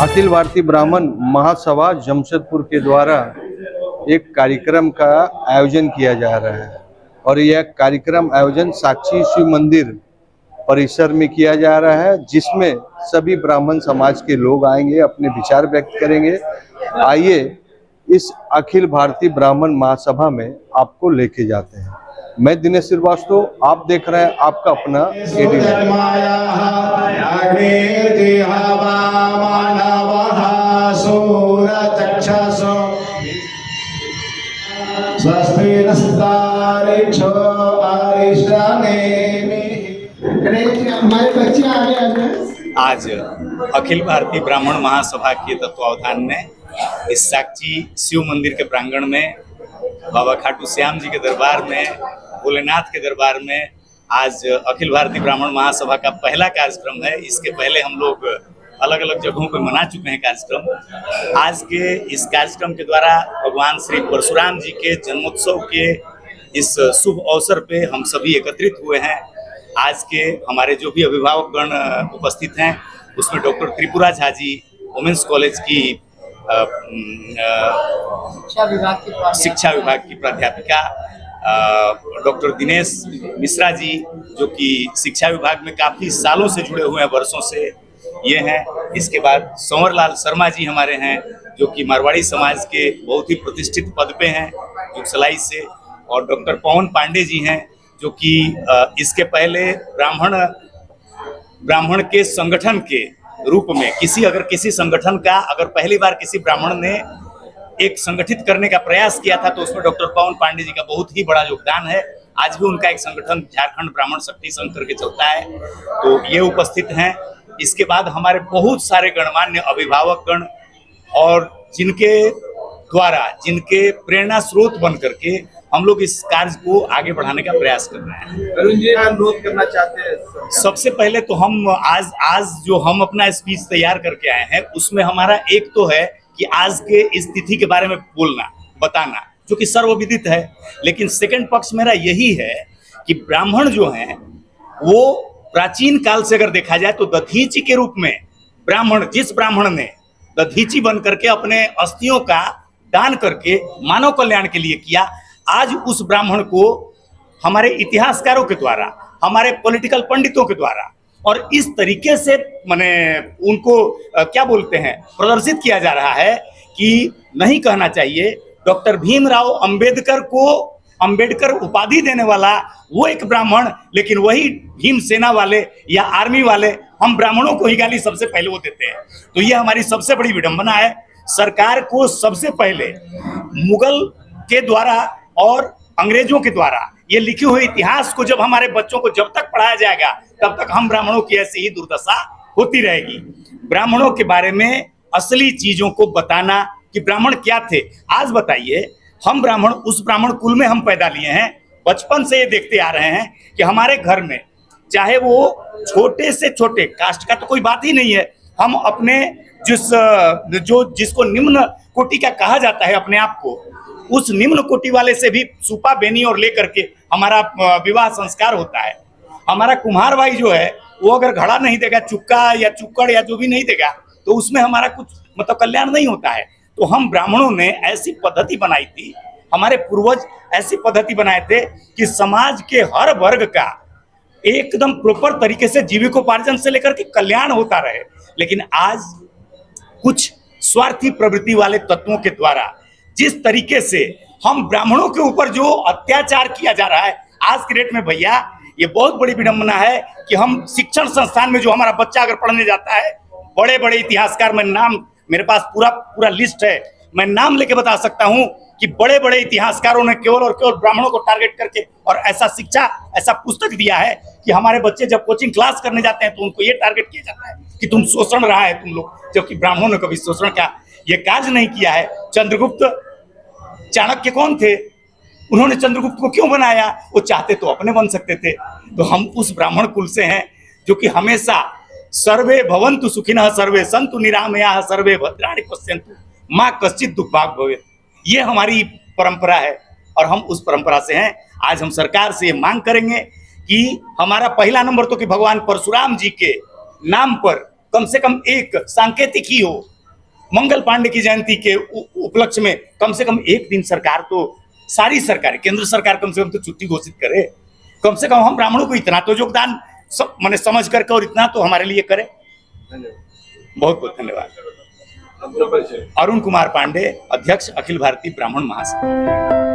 अखिल भारतीय ब्राह्मण महासभा जमशेदपुर के द्वारा एक कार्यक्रम का आयोजन किया जा रहा है और यह कार्यक्रम आयोजन साक्षी शिव मंदिर परिसर में किया जा रहा है, जिसमें सभी ब्राह्मण समाज के लोग आएंगे, अपने विचार व्यक्त करेंगे। आइए इस अखिल भारतीय ब्राह्मण महासभा में आपको लेके जाते हैं। मैं दिनेश श्रीवास्तव, आप देख रहे हैं आपका अपना एडी। आज अखिल भारतीय ब्राह्मण महासभा के तत्वावधान में इस साक्षी शिव मंदिर के प्रांगण में बाबा खाटू श्याम जी के दरबार में, भोलेनाथ के दरबार में आज अखिल भारतीय ब्राह्मण महासभा का पहला कार्यक्रम है। इसके पहले हम लोग अलग अलग जगहों पर मना चुके हैं कार्यक्रम। आज के इस कार्यक्रम के द्वारा भगवान श्री परशुराम जी के जन्मोत्सव के इस शुभ अवसर पे हम सभी एकत्रित हुए हैं। आज के हमारे जो भी अभिभावकगण उपस्थित हैं उसमें doctor Tripura Jha ji, women's college की शिक्षा विभाग की प्राध्यापिका, डॉक्टर दिनेश मिश्रा जी जो कि शिक्षा विभाग में काफ़ी सालों से जुड़े हुए हैं, वर्षों से ये हैं। इसके बाद संवरलाल शर्मा जी हमारे हैं जो कि मारवाड़ी समाज के बहुत ही प्रतिष्ठित पद पे हैं जुगसलाई से, और डॉक्टर पवन पांडे जी हैं जो कि इसके पहले ब्राह्मण के संगठन के रूप में किसी संगठन का अगर पहली बार किसी ब्राह्मण ने एक संगठित करने का प्रयास किया था तो उसमें डॉक्टर पवन पांडे जी का बहुत ही बड़ा योगदान है। आज भी उनका एक संगठन झारखंड ब्राह्मण शक्ति संघ करके चलता है, तो ये उपस्थित हैं। इसके बाद हमारे बहुत सारे गणमान्य अभिभावकगण और जिनके प्रेरणा स्रोत बन करके हम लोग इस कार्य को आगे बढ़ाने का प्रयास कर रहे हैं। अरुण जी अनुरोध करना चाहते हैं। सबसे पहले तो हम आज जो हम अपना स्पीच तैयार करके आए हैं उसमें हमारा एक तो है कि आज के स्थिति के बारे में बताना जो कि सर्वविदित है, लेकिन सेकंड पक्ष मेरा यही है कि ब्राह्मण जो हैं वो प्राचीन काल से अगर देखा जाए तो दधीची के रूप में जिस ब्राह्मण ने दधीची बन करके अपने अस्थियों का दान करके मानव कल्याण के लिए किया, आज उस ब्राह्मण को हमारे इतिहासकारों के द्वारा, हमारे पॉलिटिकल पंडितों के द्वारा और इस तरीके से उनको क्या बोलते हैं प्रदर्शित किया जा रहा है कि नहीं कहना चाहिए। डॉक्टर भीमराव अंबेडकर को अंबेडकर उपाधि देने वाला वो एक ब्राह्मण, लेकिन वही भीम सेना वाले या आर्मी वाले हम ब्राह्मणों को ही गाली सबसे पहले वो देते हैं। तो ये हमारी सबसे बड़ी विडंबना है। सरकार को सबसे पहले मुगल के द्वारा और अंग्रेजों के द्वारा ये लिखे हुए इतिहास को जब हमारे बच्चों को जब तक पढ़ाया जाएगा तब तक हम ब्राह्मणों की ऐसी ही दुर्दशा होती रहेगी। ब्राह्मणों के बारे में असली चीजों को बताना कि ब्राह्मण क्या थे। आज बताइए, हम ब्राह्मण उस ब्राह्मण कुल में हम पैदा लिए हैं, बचपन से ये देखते आ रहे हैं कि हमारे घर में चाहे वो छोटे से छोटे कास्ट का तो कोई बात ही नहीं है, हम अपने जिसको निम्न कोटि का कहा जाता है अपने आप को, उस निम्न कोटि वाले से भी सुपा बेनी और लेकर के हमारा विवाह संस्कार होता है। हमारा कुम्हार भाई जो है वो अगर घड़ा नहीं देगा, चुक्का या चुक्कड़ या जो भी नहीं देगा, तो उसमें हमारा कुछ कल्याण नहीं होता है। तो हम ब्राह्मणों ने ऐसी पद्धति बनाई थी, हमारे पूर्वज ऐसी पद्धति बनाए थे कि समाज के हर वर्ग का एकदम प्रॉपर तरीके से जीविकोपार्जन से लेकर के कल्याण होता रहे। लेकिन आज कुछ स्वार्थी प्रवृत्ति वाले तत्वों के द्वारा जिस तरीके से हम ब्राह्मणों के ऊपर जो अत्याचार किया जा रहा है आज के डेट में, भैया ये बहुत बड़ी विडंबना है कि हम शिक्षण संस्थान में जो हमारा बच्चा अगर पढ़ने जाता है, बड़े बड़े इतिहासकार, मैं नाम मेरे पास पूरा लिस्ट है, मैं नाम लेके बता सकता हूं कि बड़े बड़े इतिहासकारों ने केवल और केवल ब्राह्मणों को टारगेट करके और ऐसा पुस्तक दिया है कि हमारे बच्चे जब कोचिंग क्लास करने जाते हैं तो उनको ये टारगेट किया जाता है कि तुम शोषण रहा है तुम लोग, जबकि ब्राह्मणों ने कभी शोषण का ये कार्य नहीं किया है। चंद्रगुप्त चाणक्य कौन थे? उन्होंने चंद्रगुप्त को क्यों बनाया? वो चाहते तो अपने बन सकते थे। तो हम उस ब्राह्मण कुल से हैं जो कि हमेशा सर्वे भवन्तु सुखिनः सर्वे सन्तु निरामयाः सर्वे भद्राणि पश्यन्तु मां कश्चित् दुःखभाग् भवेत्। ये हमारी परंपरा है और हम उस परंपरा से हैं। आज हम सरकार से ये मांग करेंगे कि हमारा पहला नंबर तो कि भगवान परशुराम जी के नाम पर कम से कम एक सांकेतिक ही हो, मंगल पांडे की जयंती के उपलक्ष्य में कम से कम एक दिन सरकार तो, सारी सरकार, केंद्र सरकार कम से कम तो छुट्टी घोषित करे। कम से कम हम ब्राह्मणों को इतना तो योगदान मैंने समझ करके और इतना तो हमारे लिए करे। बहुत बहुत धन्यवाद। अरुण कुमार पांडे, अध्यक्ष अखिल भारतीय ब्राह्मण महासभा।